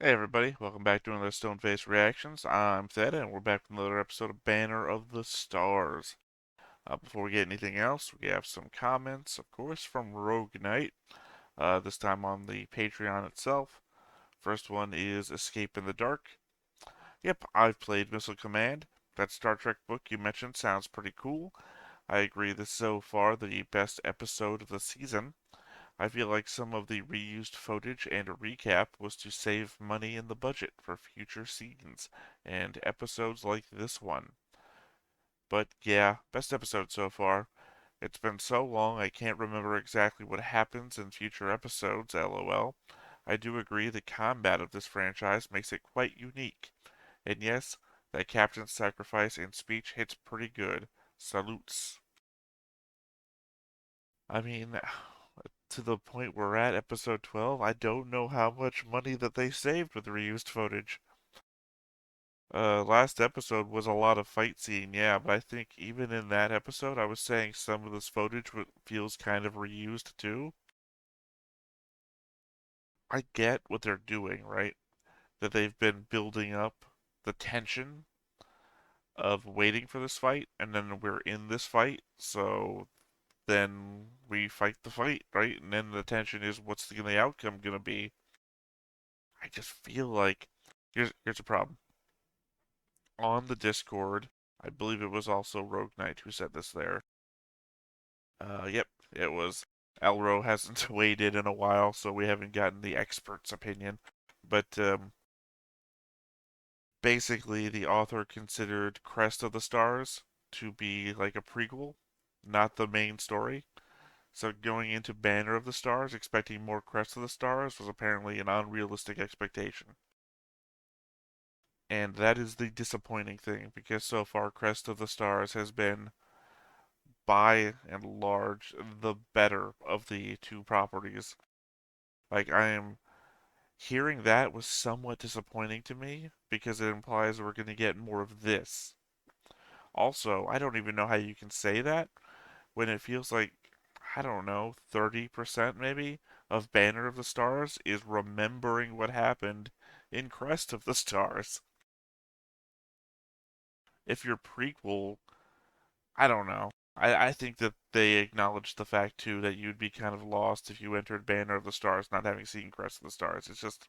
Hey everybody, welcome back to another Stone Face Reactions. I'm Theta, and we're back with another episode of Banner of the Stars. Before we get anything else, we have some comments, of course, from Rogue Knight, this time on the Patreon itself. First one is Escape in the Dark. Yep, I've played Missile Command. That Star Trek book you mentioned sounds pretty cool. I agree this is so far the best episode of the season. I feel like some of the reused footage and a recap was to save money in the budget for future scenes and episodes like this one. But yeah, best episode so far. It's been so long I can't remember exactly what happens in future episodes, lol. I do agree the combat of this franchise makes it quite unique. And yes, that captain's sacrifice and speech hits pretty good. Salutes. I mean, to the point we're at, episode 12, I don't know how much money that they saved with reused footage. Last episode was a lot of fight scene, yeah, but I think even in that episode, I was saying some of this footage feels kind of reused too. I get what they're doing, right? That they've been building up the tension of waiting for this fight, and then we're in this fight, so then we fight the fight, right? And then the tension is what's the outcome gonna be? I just feel like here's a problem. On the Discord, I believe it was also Rogue Knight who said this there. Yep, it was. Elro hasn't weighed in a while, so we haven't gotten the expert's opinion. But basically, the author considered Crest of the Stars to be like a prequel, not the main story. So going into Banner of the Stars, expecting more Crest of the Stars was apparently an unrealistic expectation. And that is the disappointing thing, because so far Crest of the Stars has been, by and large, the better of the two properties. Like, I am hearing that was somewhat disappointing to me, because it implies we're going to get more of this. Also, I don't even know how you can say that when it feels like, I don't know, 30% maybe of Banner of the Stars is remembering what happened in Crest of the Stars. If your prequel, I don't know. I think that they acknowledged the fact too that you'd be kind of lost if you entered Banner of the Stars not having seen Crest of the Stars. It's just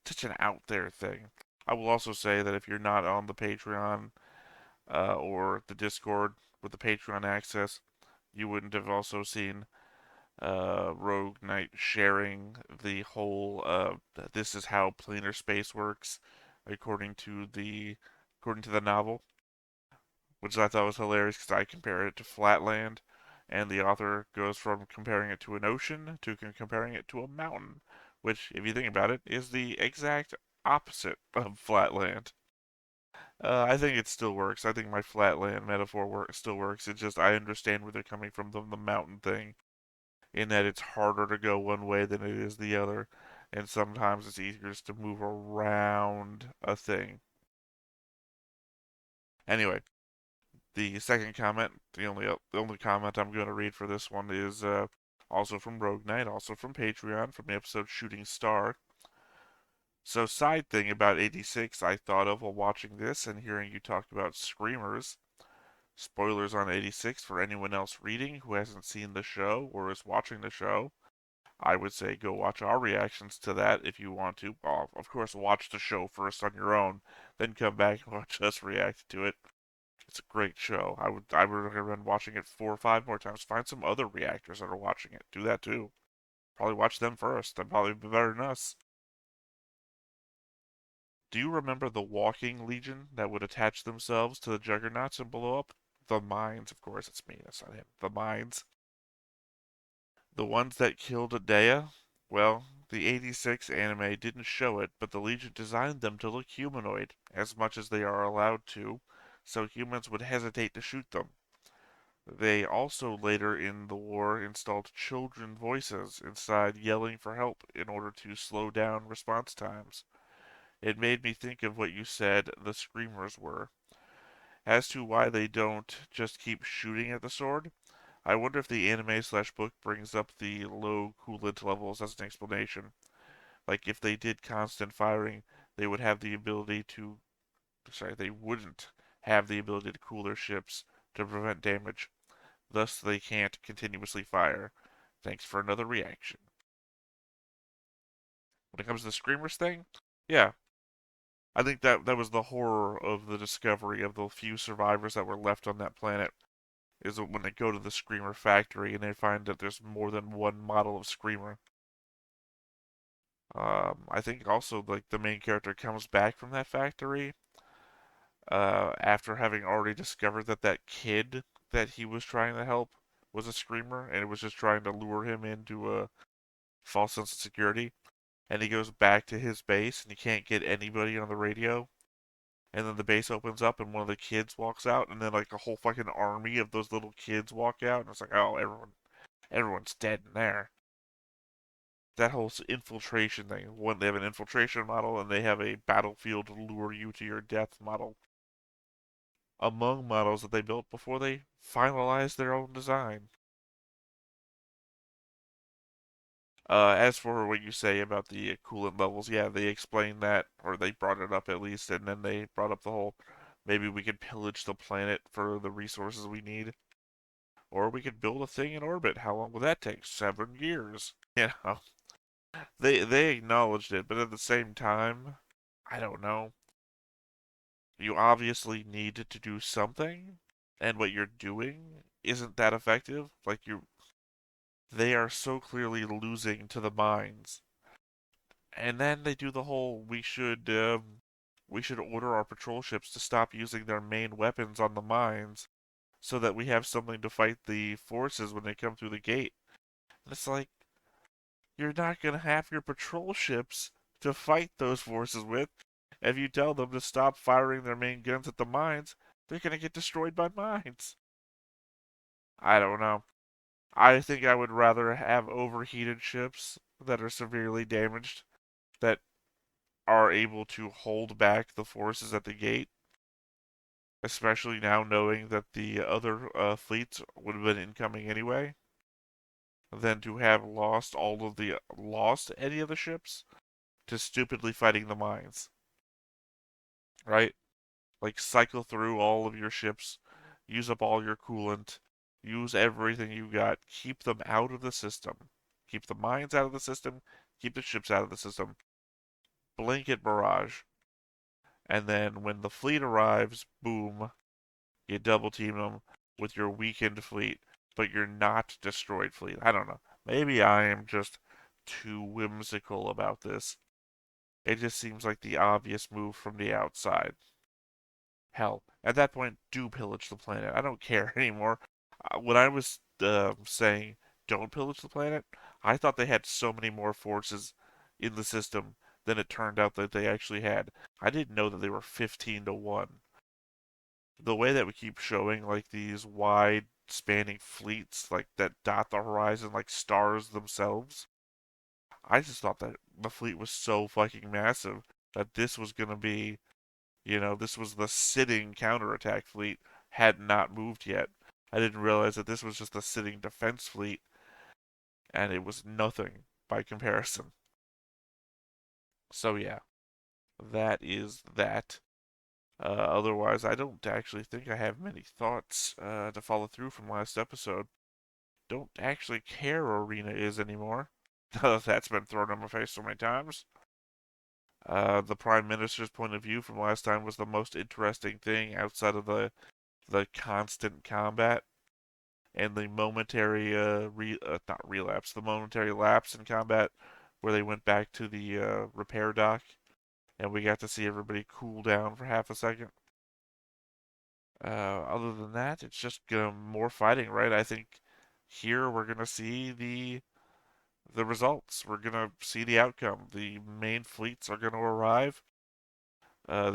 such an out there thing. I will also say that if you're not on the Patreon or the Discord with the Patreon access, you wouldn't have also seen Rogue Knight sharing the whole this is how planar space works according to the according to the novel, which I thought was hilarious because I compared it to Flatland, and the author goes from comparing it to an ocean to comparing it to a mountain, which, if you think about it, is the exact opposite of Flatland. I think it still works. I think my Flatland metaphor still works. It's just I understand where they're coming from the mountain thing, in that it's harder to go one way than it is the other, and sometimes it's easier just to move around a thing. Anyway, the second comment, the only comment I'm going to read for this one is also from Rogue Knight, also from Patreon, from the episode Shooting Star. So, side thing about 86 I thought of while watching this and hearing you talk about Screamers. Spoilers on 86 for anyone else reading who hasn't seen the show or is watching the show. I would say go watch our reactions to that if you want to. Well, of course, watch the show first on your own, then come back and watch us react to it. It's a great show. I would recommend watching it 4 or 5 more times. Find some other reactors that are watching it. Do that too. Probably watch them first. They'll probably be better than us. Do you remember the walking legion that would attach themselves to the juggernauts and blow up? The mines, of course. It's me. That's not him. The mines. The ones that killed Dea? Well, the 86 anime didn't show it, but the Legion designed them to look humanoid, as much as they are allowed to, so humans would hesitate to shoot them. They also later in the war installed children voices inside yelling for help in order to slow down response times. It made me think of what you said the screamers were. As to why they don't just keep shooting at the sword, I wonder if the anime slash book brings up the low coolant levels as an explanation. Like if they did constant firing, they would have the ability to, sorry, they wouldn't have the ability to cool their ships to prevent damage. Thus, they can't continuously fire. Thanks for another reaction. When it comes to the Screamers thing, yeah, I think that was the horror of the discovery of the few survivors that were left on that planet. Is when they go to the Screamer factory and they find that there's more than one model of Screamer. I think also like the main character comes back from that factory after having already discovered that that kid that he was trying to help was a Screamer and it was just trying to lure him into a false sense of security. And he goes back to his base and he can't get anybody on the radio. And then the base opens up and one of the kids walks out and then like a whole fucking army of those little kids walk out and it's like, oh, everyone's dead in there. That whole infiltration thing. When they have an infiltration model and they have a battlefield to lure you to your death model. Among models that they built before they finalized their own design. As for what you say about the coolant levels, yeah, they explained that, or they brought it up at least, and then they brought up the whole maybe we could pillage the planet for the resources we need, or we could build a thing in orbit. How long will that take? 7 years. You know, they acknowledged it, but at the same time, I don't know. You obviously need to do something, and what you're doing isn't that effective. Like they are so clearly losing to the mines. And then they do the whole we should order our patrol ships to stop using their main weapons on the mines so that we have something to fight the forces when they come through the gate. And it's like you're not gonna have your patrol ships to fight those forces with. If you tell them to stop firing their main guns at the mines, they're gonna get destroyed by mines. I don't know. I think I would rather have overheated ships that are severely damaged that are able to hold back the forces at the gate, especially now knowing that the other fleets would have been incoming anyway, than to have lost any of the ships to stupidly fighting the mines, right? Like cycle through all of your ships, use up all your coolant, use everything you got, keep them out of the system, keep the mines out of the system, keep the ships out of the system, blanket barrage, and then when the fleet arrives, boom, you double team them with your weakened fleet, but you're not destroyed fleet. I don't know. Maybe I am just too whimsical about this. It just seems like the obvious move from the outside. Hell, at that point, do pillage the planet. I don't care anymore. When I was saying don't pillage the planet, I thought they had so many more forces in the system than it turned out that they actually had. I didn't know that they were 15 to 1. The way that we keep showing like these wide spanning fleets like that dot the horizon like stars themselves, I just thought that the fleet was so fucking massive that this was gonna be, this was the sitting counterattack fleet had not moved yet. I didn't realize that this was just a sitting defense fleet and it was nothing by comparison. So yeah, that is that. Otherwise, I don't actually think I have many thoughts to follow through from last episode. Don't actually care where Arena is anymore. Now that that's been thrown in my face so many times. The Prime Minister's point of view from last time was the most interesting thing outside of the constant combat and the momentary not relapse, the momentary lapse in combat where they went back to the repair dock and we got to see everybody cool down for half a second. Other than that, it's just more fighting, right? I think here we're gonna see the results. We're gonna see the outcome. The main fleets are gonna arrive. They're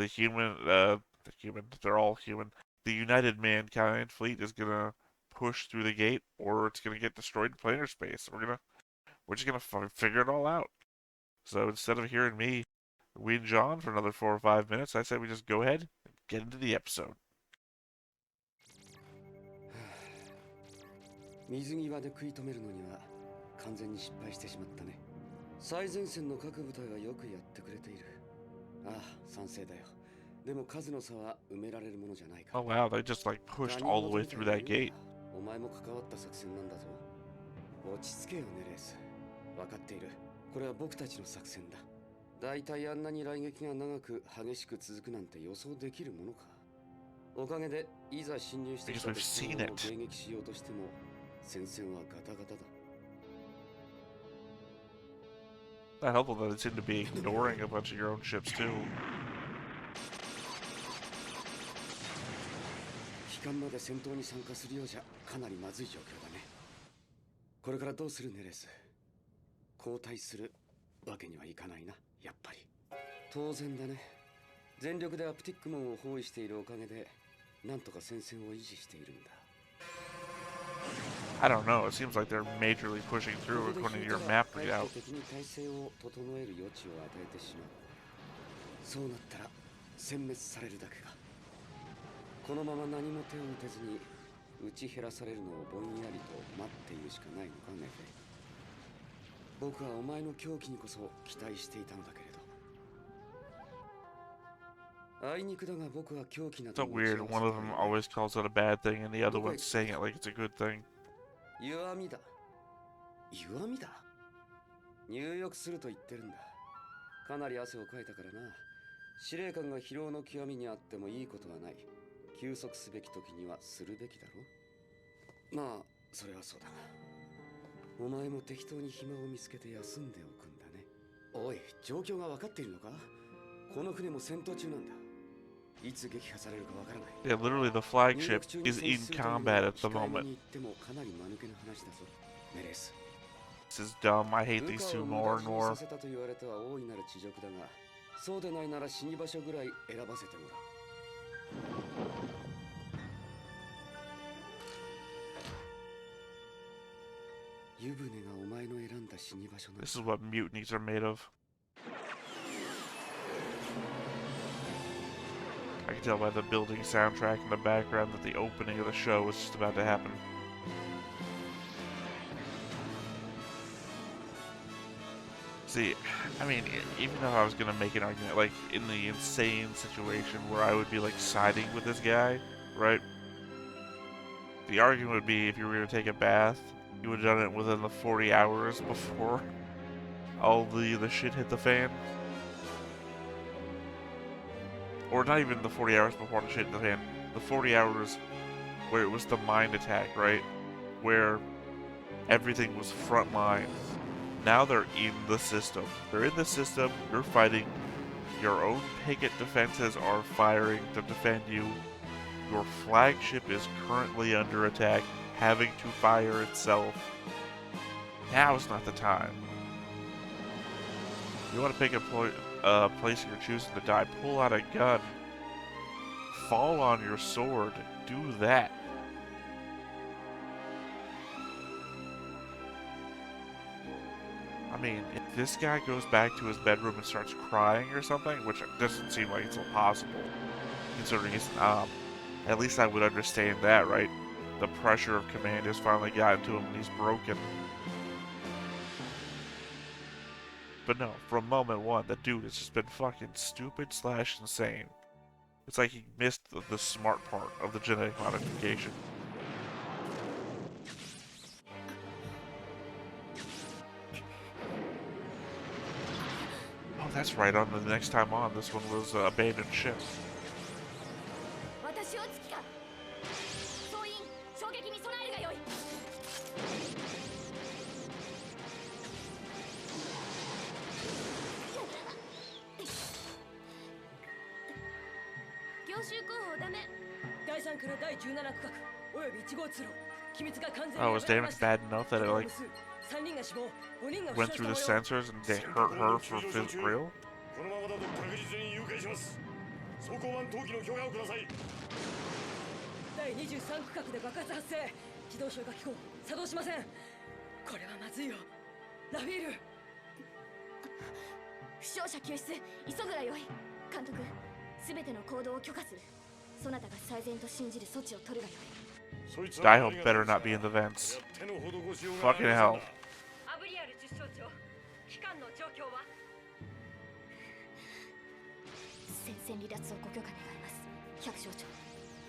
all human. The United Mankind fleet is gonna push through the gate, or it's gonna get destroyed in planar space. We're just gonna figure it all out. So instead of hearing me whinge on for another 4 or 5 minutes, I say we just go ahead and get into the episode. 水際で食い止めるのには完全に失敗してしまったね。最前線の各部隊はよくやってくれている。ああ、賛成だよ。でも数の差は埋められるものじゃないか Oh ら。wow, they just like pushed all the way through that gate. お前も関わった作戦なんだぞ。落ち着けよネレース。分かっている。これは僕たちの作戦だ。だいたいあんなに雷撃が長く激しく続くなんて予想できるものか。おかげでいざ侵入してきた敵軍を迎撃しようとしても戦線はガタガタだ。Not helpful that it seemed to be ignoring a bunch of your own ships too. 帰還まで戦闘に参加するようじゃかなりまずい状況だね。これからどうするネレス。交代するわけにはいかないな、やっぱり。当然だね。全力でアプティック門を包囲しているおかげでなんとか戦線を維持しているんだ。I don't know, it seems like they're majorly pushing through according to your map readout. 敵に体勢を整える余地を与えてしまう。そうなったら殲滅されるだけか。このまま何も手を打てずに打ち減らされるのをぼんやりと待っているしかないのかね。僕はお前の狂気にこそ期待していたのだけれど。あいにくだが僕は狂気など So weird, one of them always calls it a bad thing and the other one's saying it like it's a good thing. 弱みだ。弱みだ。入浴すると言ってるんだ。かなり汗をかいたからな。司令官が疲労の極みにあってもいいことはない。休息すべき時にはするべきだろ。まあそれはそうだが、お前も適当に暇を見つけて休んでおくんだね。おい、状況が分かっているのか。この船も戦闘中なんだ。いつ撃破されるか分からない。 Yeah, literally the flagship is in combat at the moment. かなり間抜けな話だぞ、メレス。 This is dumb, I hate these two more and more. させたと言われたは大いなる恥辱だが、そうでないなら死に場所ぐらい選ばせてもらう。湯船がお前の選んだ死に場所なんだ。 This is what mutinies are made of. I can tell by the building soundtrack in the background that the opening of the show is just about to happen. See, I mean, even if I was gonna make an argument, like, in the insane situation where I would be, like, siding with this guy, right? The argument would be if you were gonna take a bath, you would have done it within the 40 hours before all the shit hit the fan. Or not even the 40 hours before the shit hit the fan. The 40 hours where it was the mind attack, right? Where everything was frontline. Now they're in the system. They're in the system, you're fighting. Your own picket defenses are firing to defend you. Your flagship is currently under attack, having to fire itself. Now is not the time. You want to pick a place you're choosing to die, pull out a gun. Fall on your sword. Do that. I mean, if this guy goes back to his bedroom and starts crying or something, which doesn't seem like it's impossible, considering he's an op, at least I would understand that, right? The pressure of command has finally gotten to him and he's broken. But no, from moment one, the dude has just been fucking stupid / insane. It's like he missed the smart part of the genetic modification. Oh, that's right, on the next time on, this one was abandoned ship. Oh, was damage bad enough that it, like, went through the sensors and they hurt her for real? I hope better not be in the vents. Fucking hell. 揮官の状況は？戦線離脱をご許可願います、百姓長。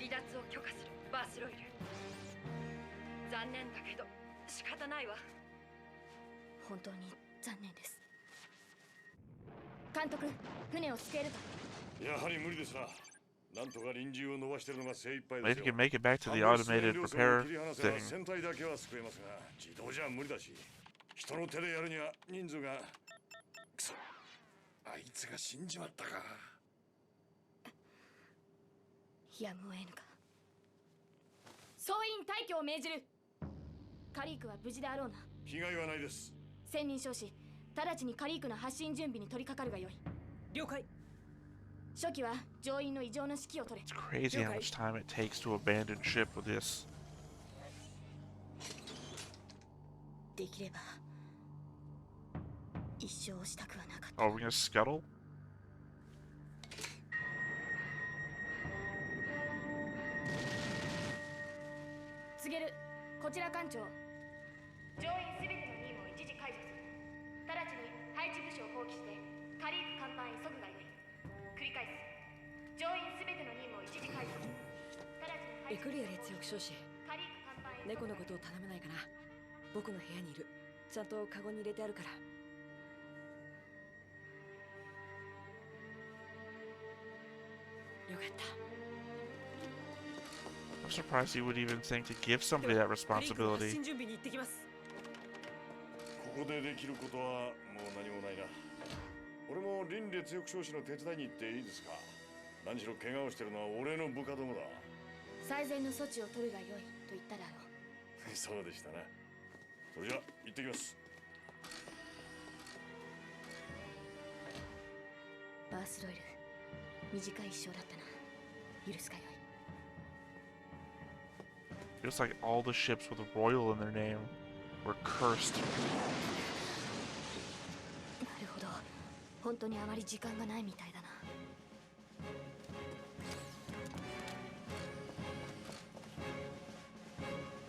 離脱を許可する、バースロイル。残念だけど仕方ないわ。本当に残念です。監督、船を救えるか？やはり無理ですな。なんとか臨時を伸ばしてるのが精一杯 Maybe です you よ。 can make it back to the automated repair 切り離せば thing. 船体だけは救えますが、自動じゃ無理だし、人の手でやるには人数が。くそ、あいつが死んじまったか。やむを得ぬか。総員退去を命じる。カリークは無事であろうな。被害はないです。千人将士、直ちにカリークの発進準備に取り掛かるがよい。了解。初期は乗員の異常な指揮を取れ。 It's crazy how much time it takes to abandon ship with this. できれば一生をしたくはなかった。 Oh, we're gonna scuttle? 告げる。こちら艦長。乗員すべての任務を一時解除する。直ちに配置部署を放棄してカリーク甲板へ急ぐがよい。繰り返す。乗員すべての任務を一時解除する。エクリア列翼少子、カリーク甲板へ。猫のことを頼めないかな。僕の部屋にいる。ちゃんとカゴに入れてあるから。よかった。I'm surprised he would even think to give somebody that 発 responsibility. 進準備に行ってきます。ここでできることはもう何もないな。俺も輪列翼少子の手伝いに行っていいですか？何しろ怪我をしてるのは俺の部下どもだ。最善の措置を取るがよいと言っただろう。そうでしたな。それじゃ行ってきます。バースロイル、短い一生だったな。許すがよい。 Feels like all the ships with royal in their name were cursed. なるほど。本当にあまり時間がないみたいだな。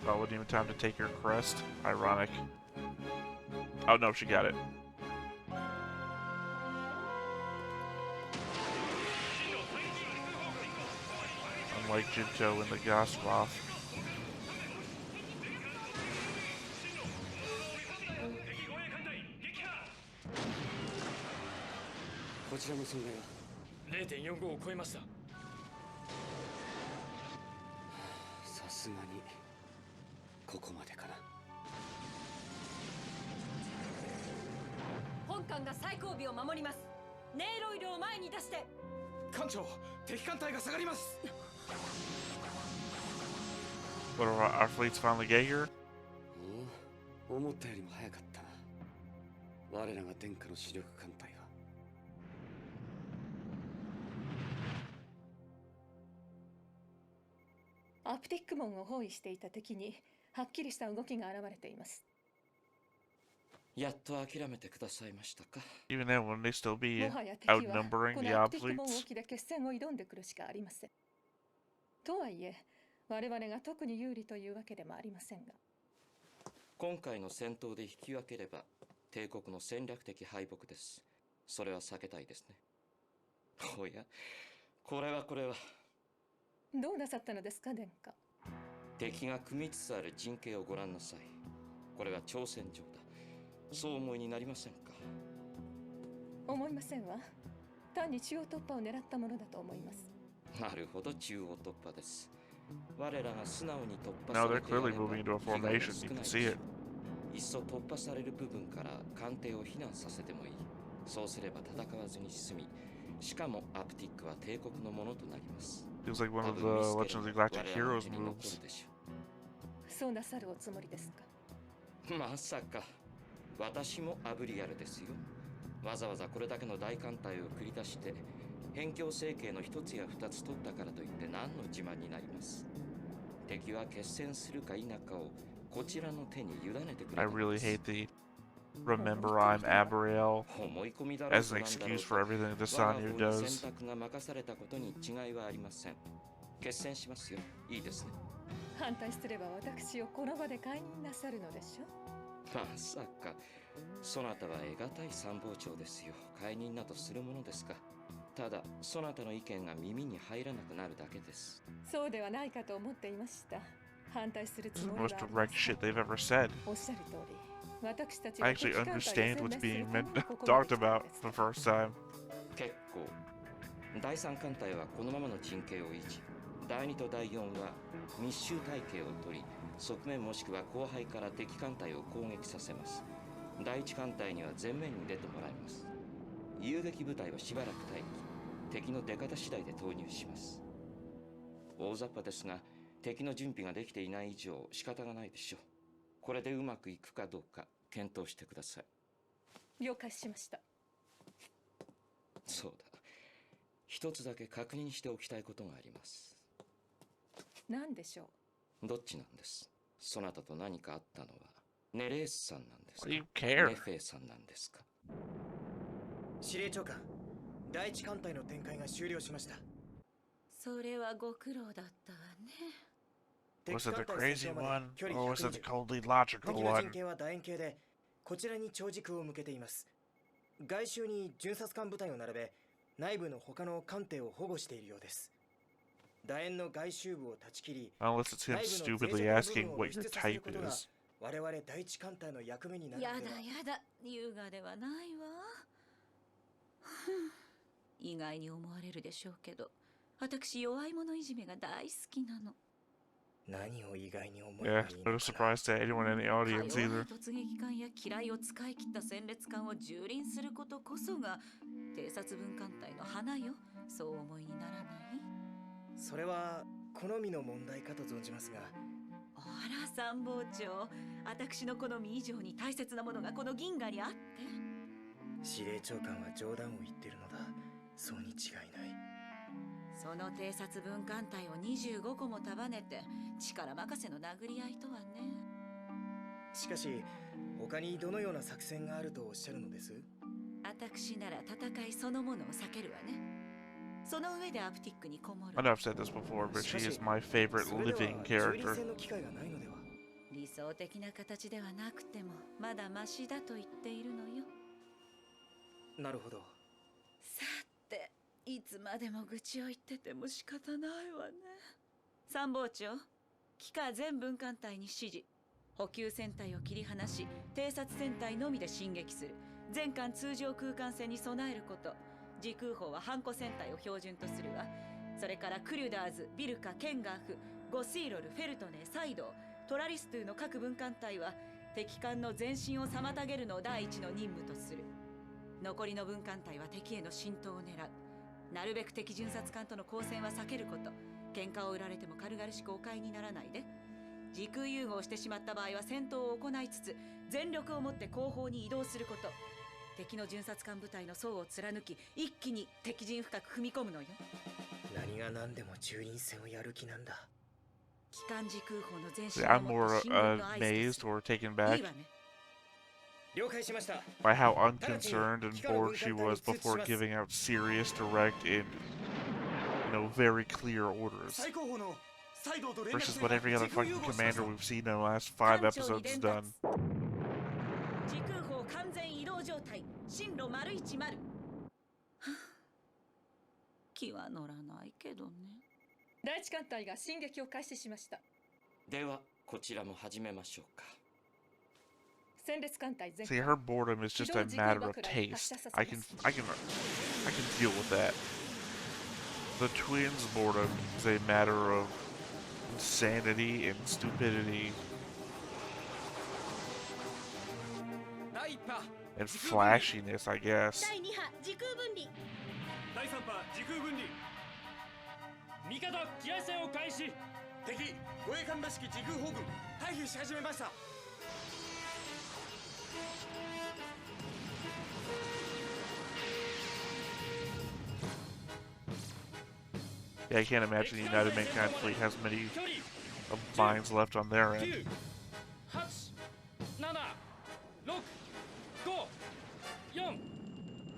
Oh, wasn't even time to take your crest. Ironic. Oh no, she got it. Unlike Jinto and the Gosmoth. こちらの損害は 0.45 を超えました。さすがにここまでかな。本艦が最後尾を守ります。ネイロイルを前に出して。艦長、敵艦隊が下がります。 What are our fleets finally get here? おお、思ったよりも早かったな。我らが天下の主力艦隊は。アプティック門を包囲していた敵にはっきりした動きが現れています。やっと諦めてくださいましたか。 Even then, wouldn't they still be もはや敵は outnumbering こ the のアプティック門 Obfleets? 沖で決戦を挑んでくるしかありません。とはいえ、我々が特に有利というわけでもありませんが。今回の戦闘で引き分ければ帝国の戦略的敗北です。それは避けたいですね。おや、これはどうなさったのですか、殿下。敵が組みつつある陣形をご覧なさい。これは挑戦状だ。そう思いになりませんか？思いませんわ。単に中央突破を狙ったものだと思います。なるほど、中央突破です。我らが素直に突破 No, され they're てやれば clearly moving into a 被害は formation. 少 You な can いで see しょ it. う。いっそ突破される部分から艦艇を避難させてもいい。そうすれば戦わずに済み、しかもアプティックは帝国のものとなります。 Feels like one 多 of 分 the 見捨て Legend of れ the ば Galactic 我らの Heroes 手に残 moves. るでしょそうなさるおつもりですか。う。まさか私もアブリアルですよ。わざわざこれだけの大艦隊を繰り出して辺境政権の一つや二つ取ったからといって何の自慢になります。敵は決戦するか否かをこちらの手に委ねてくれ I たの really です hate the remember I'm Abriel 思い込みだろう as と an なんだろう excuse for everything the 我が Sanyu 方に does. 選択が任されたことに違いはありません。決戦しますよ。いいですね。反対すれば私をこの場で解任なさるのでしょまさかそなたは得難い参謀長ですよ。解任などするものですか。ただそなたの意見が耳に入らなくなるだけです。そうではないかと思っていました。反対する This つ is the もり most はありま direct せん。 shit they've ever said. おっしゃる通り、私たち I が actually 敵艦隊を understand 殲 what's 滅する being た meant めにここまで talked 来たの about です。 the first time. 結構。第3艦隊はこのままの陣形を維持。第2と第4は密集隊形を取り、側面もしくは後背から敵艦隊を攻撃させます。第1艦隊には前面に出てもらいます。遊撃部隊はしばらく待機。敵の出方次第で投入します。大雑把ですが、敵の準備ができていない以上仕方がないでしょう。これでうまくいくかどうか検討してください。了解しました。そうだ。一つだけ確認しておきたいことがあります。何でしょう。どっちなんです？そなたと何かあったのはネレースさんなんですか？ What do you care? ネフェさんなんですか？司令長官、第一艦隊の展開が終了しました。それはご苦労だったわね。 Was it the 敵艦隊 crazy 戦場ま one, で距離 or was it the 120。 coldly logical 敵の one? 陣形は楕円形で、こちらに長軸を向けています。外周に巡察艦部隊を並べ、内部の他の艦艇を保護しているようです。楕円の外周部を断ち切り、 Unless it's him 内部の stupidly 脆弱な部 asking 分を what 輸 your 出させる type ことが is. 我々第一艦隊の役目になるやのでは。だやだ、優雅ではないわ。意外に思われるでしょうけど、私弱い者いじめが大好きなの。何を意外に思えば Yeah, いい no のかな。 surprise to anyone in the か audience 弱い either. 突撃艦や機雷を使い切った戦列艦を蹂躙することこそが偵察分艦隊の花よ。そう思いにならない？それは好みの問題かと存じますが。あら参謀長、私の好み以上に大切なものがこの銀河にあって。司令長官は冗談を言ってるのだ。そうに違いない。その偵察分艦隊を25個も束ねて力任せの殴り合いとはね。しかし他にどのような作戦があるとおっしゃるのです？私なら戦いそのものを避けるわね。その上でアプティックにこもる。 I know I've said this before, but she is my favorite それでは living 中 character. 立戦の機会がないのでは。理想的な形ではなくてもまだマシだと言っているのよ。なるほど。さて、いつまでも愚痴を言ってても仕方ないわね。参謀長、機下全分艦隊に指示。補給戦隊を切り離し、偵察戦隊のみで進撃する。全艦通常空間戦に備えること。時空砲はハンコ戦隊を標準とするわ。それからクリュダーズ、ビルカ、ケンガーフ、ゴシーロル、フェルトネ、サイドー、トラリストゥの各分艦隊は敵艦の前進を妨げるのを第一の任務とする。残りの分艦隊は敵への浸透を狙う。なるべく敵巡察艦との交戦は避けること。喧嘩を売られても軽々しくお買いにならないで。時空融合してしまった場合は戦闘を行いつつ全力をもって後方に移動すること。敵の巡察艦部隊の層を貫き一気に敵陣深く踏み込むのよ。何が何でも蹂躙戦をやる気なんだ。機関時空砲の前進 See, を I'm もっ more て進軍の合図と amazed する。 or taken い back いわね。了解しました。 by how unconcerned and bored she was before giving out serious, direct, and very clear orders. 最高峰のサイドと連絡 Versus what every other fucking commander we've seen in the last 5 episodes has done. 時空砲完全移動状態。進路110。はあ、気は乗らないけどね。第一艦隊が進撃を開始しました。ではこちらも始めましょうか。戦列艦隊全 See, her boredom is just a matter of taste. I can deal with that. The twins' boredom is a matter of insanity and stupidity 第一波 and flashiness, I guess. 第2波時空分離。第三波時空分離。味方機雷戦を開始。敵護衛艦らしき時空砲軍退避し始めました。 Yeah, I can't imagine the United Mankind Fleet has many of mines left on their end. 9、8、7、6、5、4、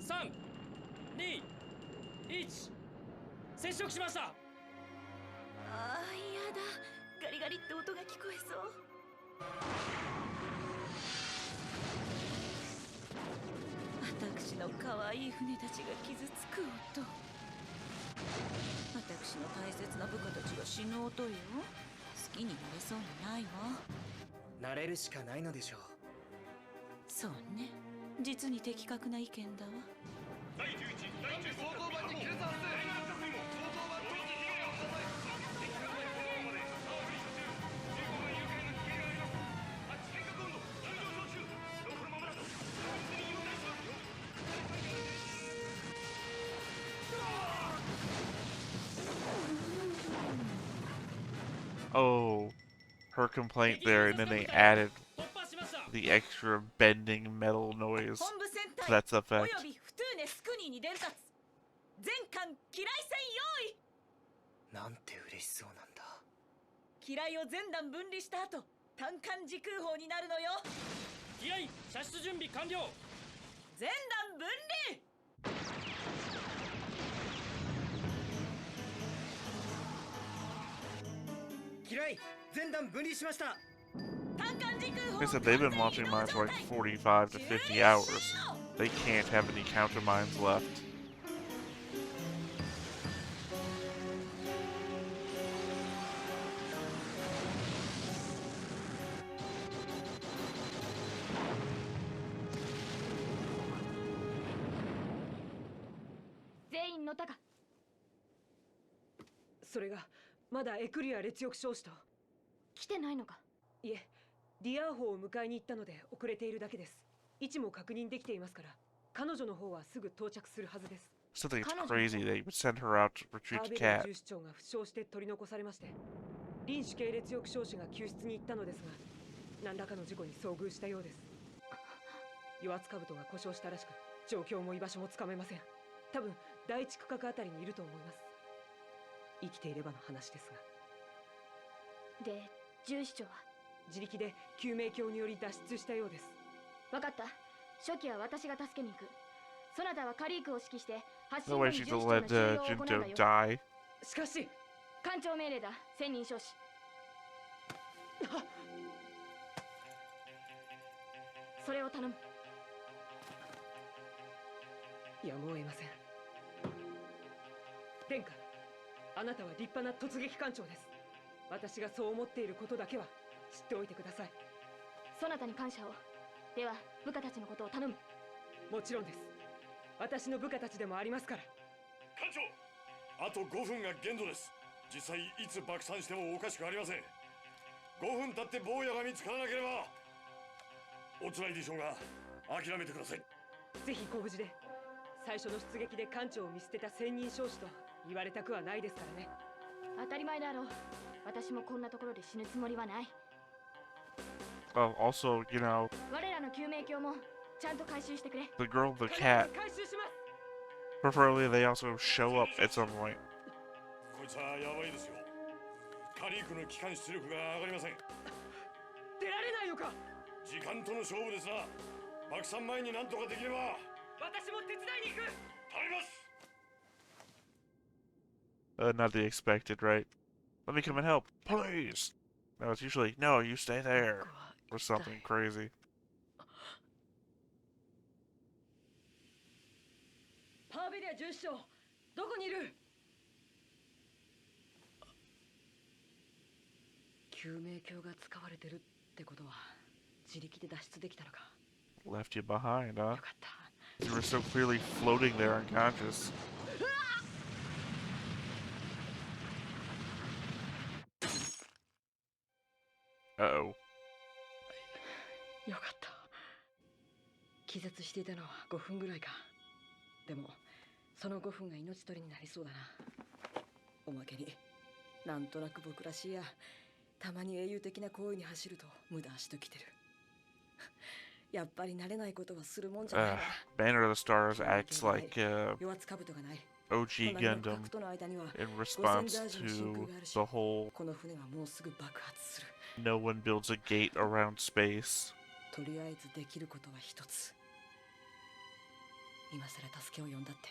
3、2、1。接触しました。ああ、やだ。ガリガリって音が聞こえそう。私の可愛い船たちが傷つく音。私の大切な部下たちが死ぬ音よ。好きになれそうにないわ。慣れるしかないのでしょう。そうね。実に的確な意見だわ。第11、第15走行版に亀裂発生。Oh, her complaint there, and then they added the extra bending metal noise. 本部戦 So 隊 that's the お effect. よびフトゥーネスクニーに伝達。全艦機雷戦用意。なんて嬉しそうなんだ。機雷を全弾分離した後、単艦時空砲になるのよ。機雷射出準備完了。全弾分離。機雷全弾分離しました。 Like I said, they've been launching mines for like 45 to 50 hours. They can't have any counter mines left. Notaga. それがまだエクリア列翼少子と来てないのか。いえ、ディアーホを迎えに行ったので遅れているだけです。位置も確認できていますから、彼女の方はすぐ到着するはずです。 Still think it's crazy they would send her out to retrieve アー the ベル cat. 重視長が負傷して取り残されまして、臨主系列翼少子が救出に行ったのですが、何らかの事故に遭遇したようです。油圧兜が故障したらしく、状況も居場所もつかめません。多分第一区画あたりにいると思います。生きていればの話ですが。で、重視長は自力で救命鏡により脱出したようです。分かった。初期は私が助けに行く。そなたはカリークを指揮して発信 No 後 way に she'd 重視長 let の収容を行うんだ Junto よ。 die. しかし、艦長命令だ。千人少子。それを頼む。やむを得ません。殿下、あなたは立派な突撃艦長です。私がそう思っていることだけは知っておいてください。そなたに感謝を。では部下たちのことを頼む。もちろんです。私の部下たちでもありますから。艦長、あと5分が限度です。実際いつ爆散してもおかしくありません。5分経って坊やが見つからなければおつらいでしょうが諦めてください。ぜひご無事で。最初の出撃で艦長を見捨てた千人少子と言われたくはないですからね。当たり前だろう。私もこんなところで死ぬつもりはない。 Oh, also, you know, 我らの救命鏡もちゃんと回収してくれ。 the girl with the cat. 回収します。 Preferably, they also show up at some point. こいつはやばいですよ。カリークの機関出力が上がりません。出られないのか。時間との勝負ですな。爆散前になんとかできれば。私も手伝いに行く。頼みます。Not the expected, right? Let me come and help, please. No, it's usually no. You stay there, or something crazy. パーベリア重視長、どこにいる？救命鏡が使われてるってことは自力で脱出できたのか。 Left you behind, huh? よかった。 You were so clearly floating there unconscious. Uh-oh. よかった。気絶していたのは5分ぐらいか。でもその5分が命取りになりそうだな。おまけになんとなく僕らしいや、たまに英雄的な行為に走ると無駄足ときてる。やっぱり慣れないことはするもんじゃないな。Banner of the Stars acts like 弱つ兜がない。 OG Gundam in response to the whole この船はもうすぐ爆発する。 no one builds a gate around space. とりあえずできることは一つ。今さら助けを呼んだって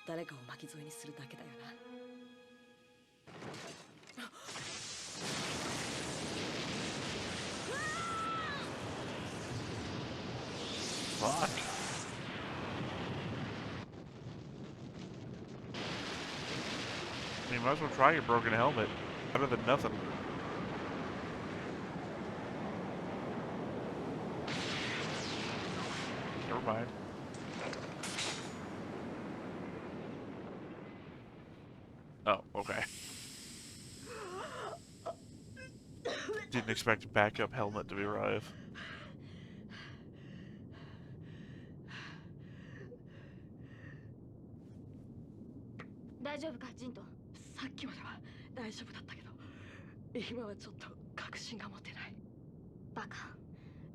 誰かを巻き添えにするだけだよな。Fuck. mean, might as well try your broken helmet. Better than nothing. Never mind. Oh, okay. Didn't expect a backup helmet to arrive. 大丈夫かジント。さっきまでは大丈夫だったけど、今はちょっと確信が持てない。バカ。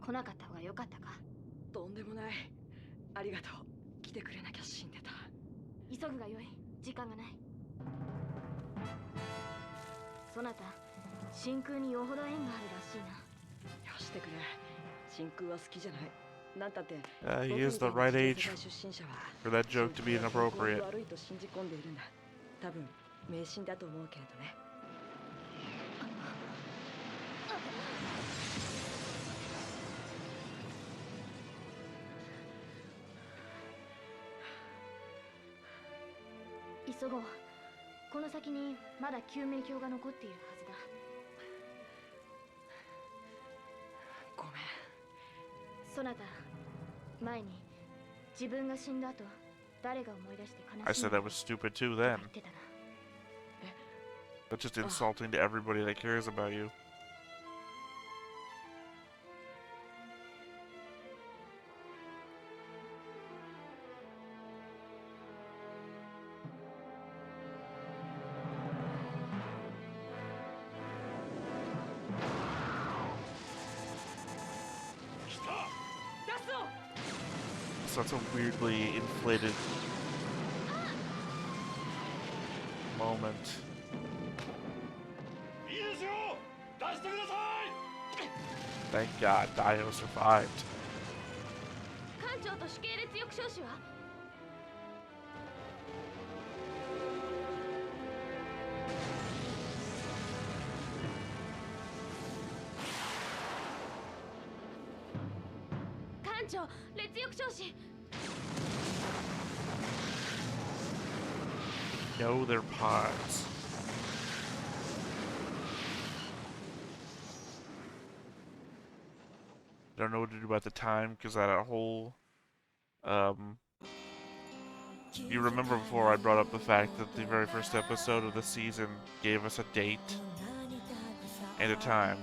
来なかった方が良かったか。とんでもない。ありがとう。来てくれなきゃ死んでた。急ぐがよい。時間がない。そなた、真空によほど縁があるらしいな。よしてくれ。真空は好きじゃない。なんたって、he is the right age for that joke to be inappropriate. 悪いと信じ込んでいるんだ。多分迷信だと思うけれどね。急ごう。この先にまだ救命鏡が残っているはずだ。ごめん。そなた、前に自分が死んだ後、誰が思い出して悲 I し said ん that だ was stupid too then. 言ってたな。That's just insulting to everybody that cares about you. So that's a weirdly inflated moment. Thank God, Dio survived. 艦長と主系列翼少士は？艦長、列翼少士。Know their pods. Don't know what to do about the time because I had a whole. You remember before I brought up the fact that the very first episode of the season gave us a date and a time.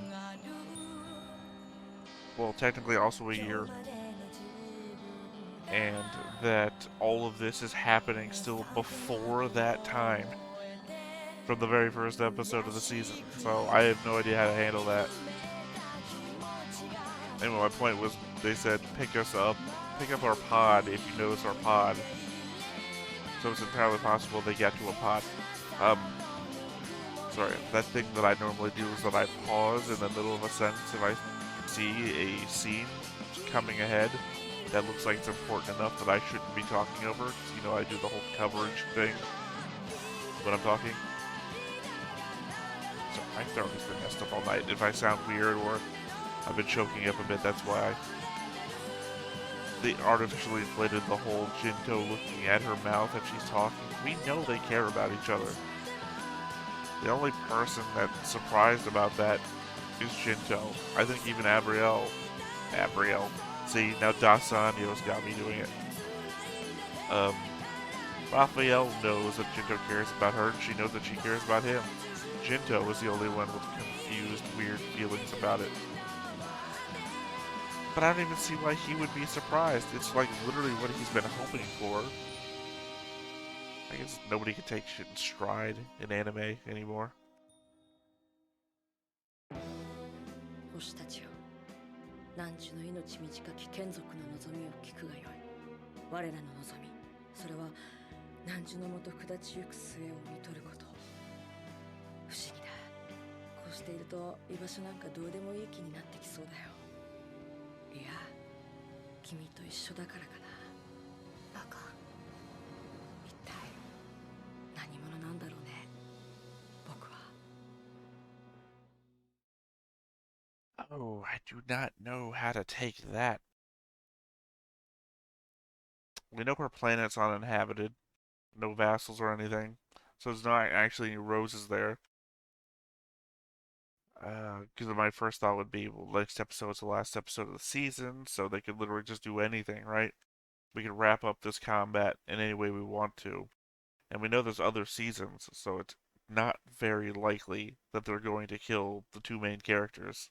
Well, technically also a year. And that all of this is happening still before that time from the very first episode of the season. So I have no idea how to handle that. Anyway, my point was they said pick up our pod if you notice our pod. So it's entirely possible they get to a pod. Sorry, that thing that I normally do is that I pause in the middle of a sentence if I see a scene coming ahead that looks like it's important enough that I shouldn't be talking over. You know, I do the whole coverage thing when I'm talking. So my throat has been messed up all night. If I sound weird or I've been choking up a bit, that's why. They artificially inflated the whole Jinto looking at her mouth as she's talking. We know they care about each other. The only person that's surprised about that is Jinto. I think even Abrielle. See, now Dasanio's got me doing it. Lafiel knows that Jinto cares about her, and she knows that she cares about him. Jinto was the only one with confused, weird feelings about it. But I don't even see why he would be surprised. It's like literally what he's been hoping for. I guess nobody can take shit in stride in anime anymore. 星たちよ、汝の命短き眷属の望みを聞くがよい。我らの望み、それは汝のもと下ちゆく末を見とること。不思議だ。こうしていると居場所なんかどうでもいい気になってきそうだよ。いや、君と一緒だからかな。バカ。一体何者なんだろうね、僕は。Oh, I do not know how to take that. We know her planet's uninhabited. No vassals or anything. So there's not actually any roses there. Because my first thought would be, well, next episode is the last episode of the season, so they could literally just do anything, right? We could wrap up this combat in any way we want to. And we know there's other seasons, so it's not very likely that they're going to kill the two main characters,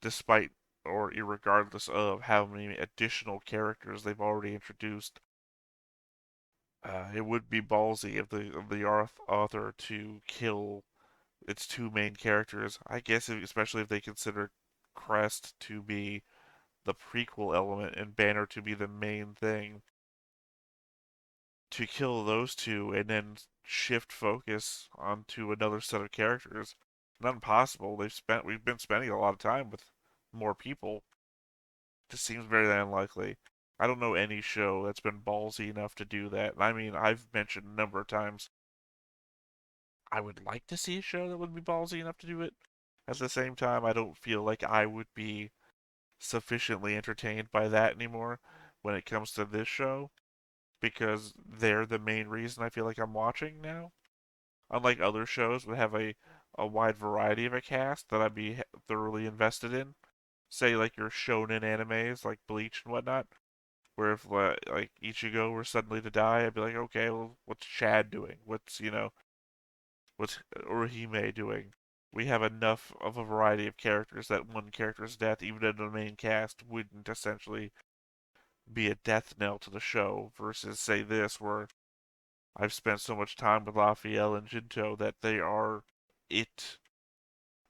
despite or irregardless of how many additional characters they've already introduced. It would be ballsy of the author to kill its two main characters. I guess, especially if they consider Crest to be the prequel element and Banner to be the main thing. To kill those two and then shift focus onto another set of characters, not impossible. We've been spending a lot of time with more people. Just seems very unlikely. I don't know any show that's been ballsy enough to do that. And I mean, I've mentioned a number of times I would like to see a show that would be ballsy enough to do it. At the same time, I don't feel like I would be sufficiently entertained by that anymore when it comes to this show because they're the main reason I feel like I'm watching now. Unlike other shows that have a wide variety of a cast that I'd be thoroughly invested in, say like your shonen animes like Bleach and whatnot, where if like Ichigo were suddenly to die, I'd be like, okay, well, what's Chad doing? What's Orihime doing? We have enough of a variety of characters that one character's death, even in the main cast, wouldn't essentially be a death knell to the show. Versus, say, this, where I've spent so much time with Lafiel and Jinto that they are it.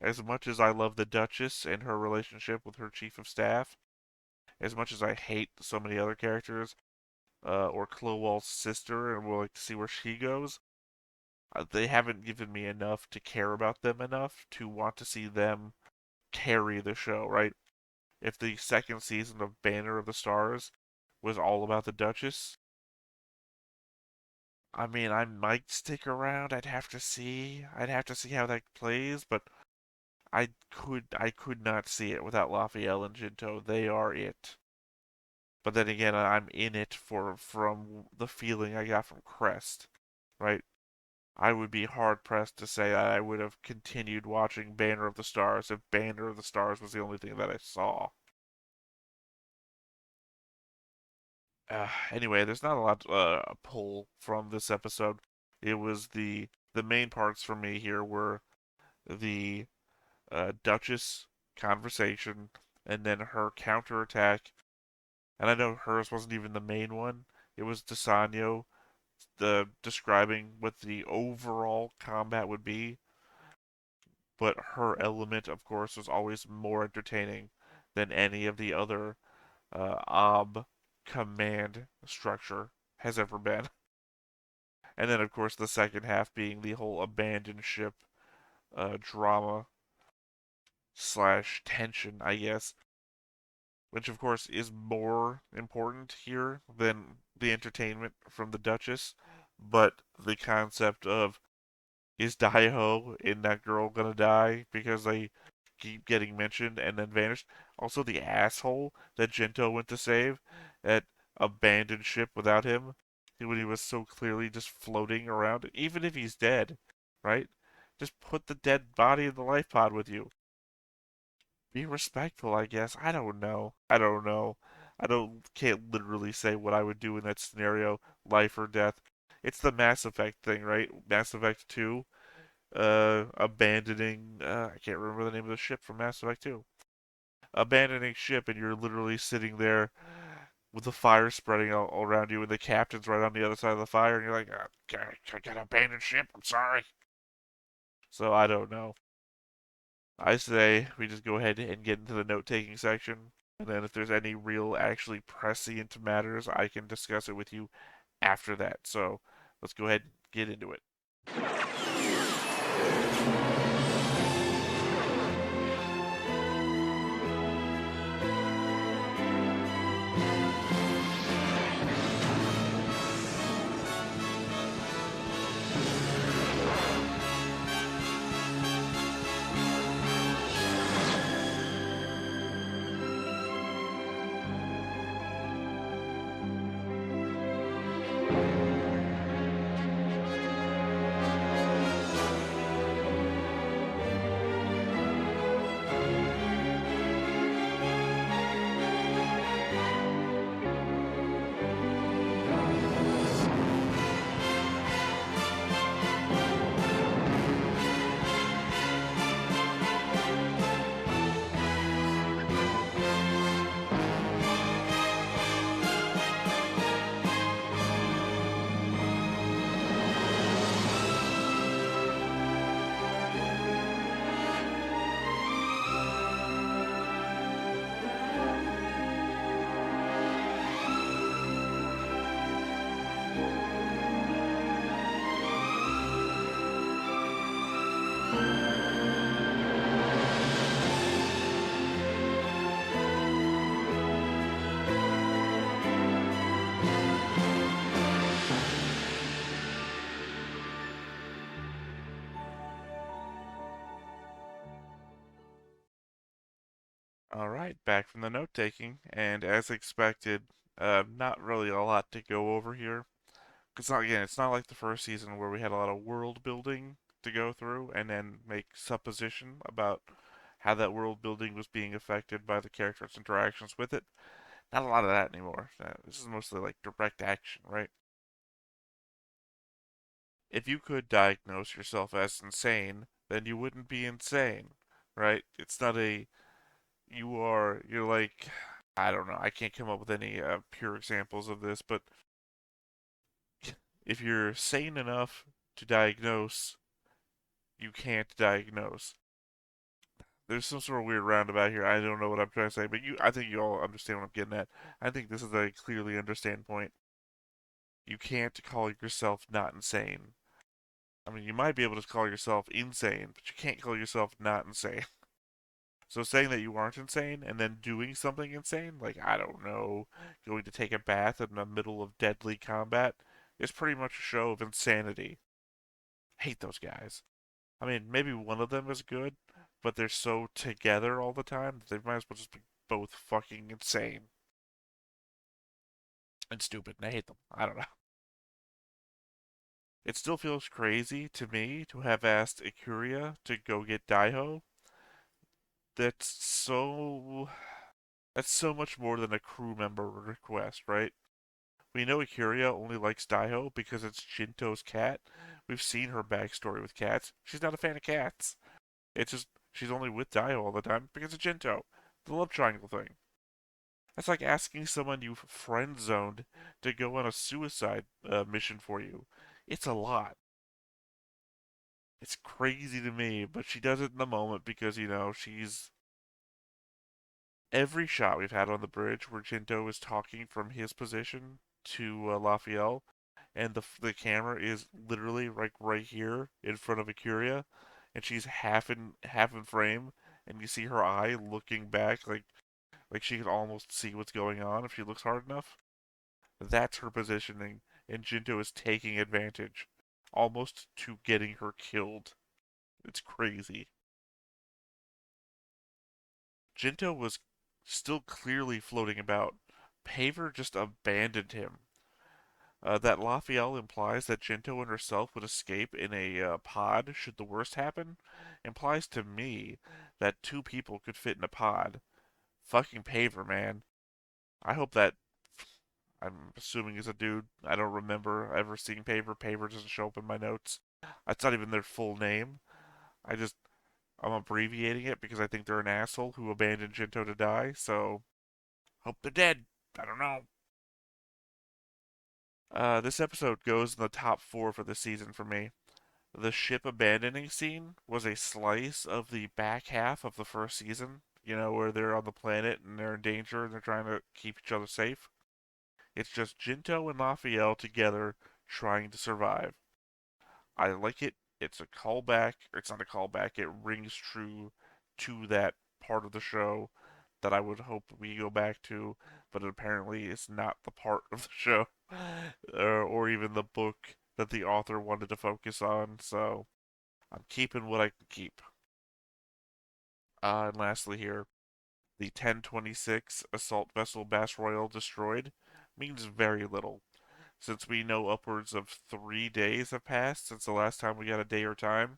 As much as I love the Duchess and her relationship with her chief of staff, as much as I hate so many other characters, or Clowal's sister, and would like to see where she goes, they haven't given me enough to care about them enough to want to see them carry the show, right? If the second season of Banner of the Stars was all about the Duchess, I mean, I might stick around. I'd have to see. I'd have to see how that plays, but I could not see it without Lafiel and Jinto. They are it. But then again, I'm in it from the feeling I got from Crest, right? I would be hard pressed to say that I would have continued watching Banner of the Stars if Banner of the Stars was the only thing that I saw. Anyway, there's not a lot pull from this episode. It was the main parts for me here were the Duchess conversation and then her counterattack. And I know hers wasn't even the main one. It was DeSanyo describing what the overall combat would be. But her element, of course, was always more entertaining than any of the other OB command structure has ever been. And then, of course, the second half being the whole abandoned ship drama slash tension, I guess, which of course is more important here than the entertainment from the Duchess, but the concept of is Daiho and that girl gonna die because they keep getting mentioned and then vanish? Also, the asshole that Gento went to save that abandoned ship without him when he was so clearly just floating around, even if he's dead, right? Just put the dead body in the life pod with you. Be respectful, I guess. I don't know. I don't know. Can't literally say what I would do in that scenario, life or death. It's the Mass Effect thing, right? Mass Effect 2, abandoning, I can't remember the name of the ship from Mass Effect 2. Abandoning ship, and you're literally sitting there with the fire spreading all around you, and the captain's right on the other side of the fire, and you're like, I got to abandon ship, I'm sorry. So I don't know. I say we just go ahead and get into the note-taking section, and then if there's any real, actually prescient matters, I can discuss it with you after that. So let's go ahead and get into it. All right, back from the note taking, and as expected, not really a lot to go over here. It's not like the first season where we had a lot of world building to go through and then make supposition about how that world building was being affected by the characters' interactions with it. Not a lot of that anymore. This is mostly like direct action, right? If you could diagnose yourself as insane, then you wouldn't be insane, right? It's not a you're like, I don't know, I can't come up with any pure examples of this, but if you're sane enough to diagnose, you can't diagnose. There's some sort of weird roundabout here. I don't know what I'm trying to say, but I think you all understand what I'm getting at. I think this is a clearly understand point. You can't call yourself not insane. I mean, you might be able to call yourself insane, but you can't call yourself not insane. So saying that you aren't insane and then doing something insane, like, I don't know, going to take a bath in the middle of deadly combat, is pretty much a show of insanity. Hate those guys. I mean, maybe one of them is good, but they're so together all the time that they might as well just be both fucking insane. And stupid, and I hate them. I don't know. It still feels crazy to me to have asked Ikuria to go get Daiho. That's so... That's so much more than a crew member request, right? We know Ikuria only likes Daiho because it's Jinto's cat. We've seen her backstory with cats. She's not a fan of cats. It's just she's only with Daiho all the time because of Jinto. The love triangle thing. That's like asking someone you've friend zoned to go on a suicide mission for you. It's a lot. It's crazy to me, but she does it in the moment because, she's every shot we've had on the bridge where Jinto is talking from his position to Lafiel, and the camera is literally like right here in front of Ikuria, and she's half in frame, and you see her eye looking back like she can almost see what's going on if she looks hard enough. That's her positioning, and Jinto is taking advantage, almost to getting her killed. It's crazy. Jinto was still clearly floating about. Paver just abandoned him. That Lafiel implies that Jinto and herself would escape in a pod should the worst happen, implies to me that two people could fit in a pod. Fucking Paver, man. I hope that. I'm assuming is a dude. I don't remember ever seeing Paver. Paver doesn't show up in my notes. It's not even their full name. I just I'm abbreviating it because I think they're an asshole who abandoned Jinto to die, so hope they're dead. I don't know. This episode goes in the top 4 for the season for me. The ship abandoning scene was a slice of the back half of the first season, where they're on the planet and they're in danger and they're trying to keep each other safe. It's just Jinto and Lafiel together trying to survive. I like it. It's a callback. It's not a callback. It rings true to that part of the show that I would hope we go back to, but apparently it's not the part of the show or even the book that the author wanted to focus on, so I'm keeping what I can keep. And lastly here, the 1026 assault vessel Bass Royal destroyed means very little, since we know upwards of 3 days have passed since the last time we got a day or time,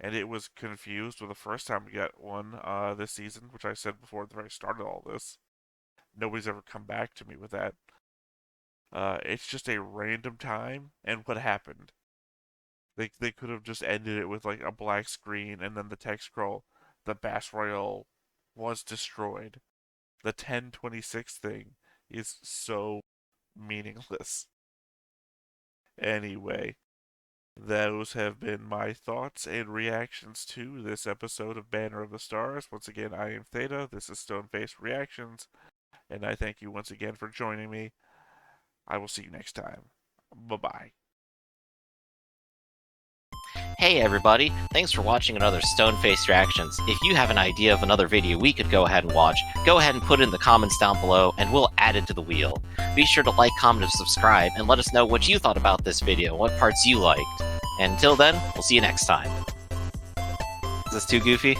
and it was confused with the first time we got one this season, which I said before at the very start of all this. Nobody's ever come back to me with that. It's just a random time, and what happened? They could have just ended it with like a black screen and then the text scroll. The Bass Royale was destroyed. The 1026 thing is so meaningless. Anyway, those have been my thoughts and reactions to this episode of Banner of the Stars. Once again, I am Theta. This is Stone-Faced Reactions, and I thank you once again for joining me. I will see you next time. Bye-bye. Hey everybody, thanks for watching another Stone-Faced Reactions. If you have an idea of another video we could go ahead and watch, go ahead and put it in the comments down below and we'll add it to the wheel. Be sure to like, comment, and subscribe, and let us know what you thought about this video, what parts you liked. And until then, we'll see you next time. Is this too goofy?